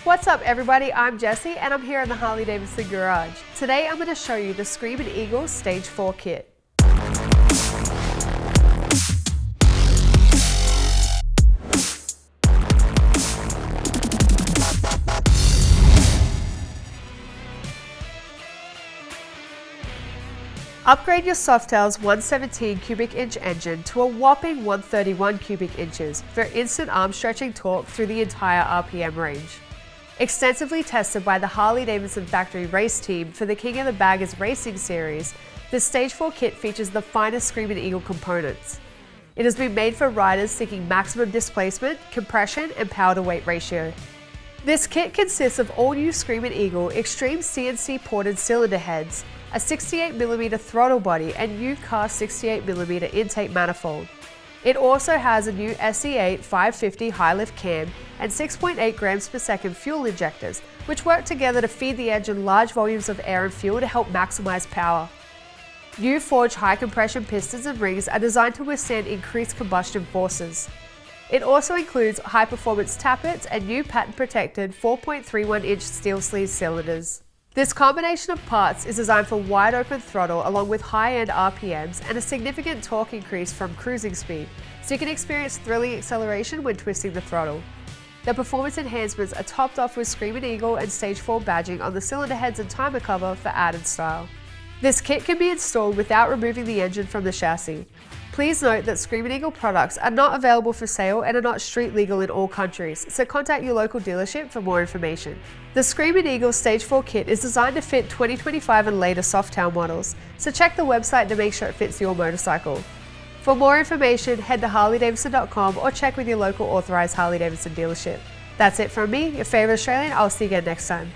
What's up everybody, I'm Jessie and I'm here in the Harley-Davidson garage. Today I'm going to show you the Screamin Eagle Stage 4 kit. Upgrade your Softail's 117 cubic inch engine to a whopping 131 cubic inches for instant arm stretching torque through the entire RPM range. Extensively tested by the Harley-Davidson Factory Race Team for the King of the Baggers Racing Series, the Stage 4 kit features the finest Screamin Eagle components. It has been made for riders seeking maximum displacement, compression, and power to weight ratio. This kit consists of all new Screamin Eagle Extreme CNC-ported cylinder heads, a 68mm throttle body, and new cast 68mm intake manifold. It also has a new SE8 550 high lift cam and 6.8 grams per second fuel injectors, which work together to feed the engine large volumes of air and fuel to help maximize power. New forged high compression pistons and rings are designed to withstand increased combustion forces. It also includes high performance tappets and new patent protected 4.31 inch steel sleeve cylinders. This combination of parts is designed for wide open throttle along with high-end RPMs and a significant torque increase from cruising speed, so you can experience thrilling acceleration when twisting the throttle. The performance enhancements are topped off with Screamin Eagle and Stage 4 badging on the cylinder heads and timer cover for added style. This kit can be installed without removing the engine from the chassis. Please note that Screamin Eagle products are not available for sale and are not street legal in all countries, so contact your local dealership for more information. The Screamin Eagle Stage 4 kit is designed to fit 2025 and later Softail models, so check the website to make sure it fits your motorcycle. For more information, head to harleydavidson.com or check with your local authorized Harley-Davidson dealership. That's it from me, your favorite Australian. I'll see you again next time.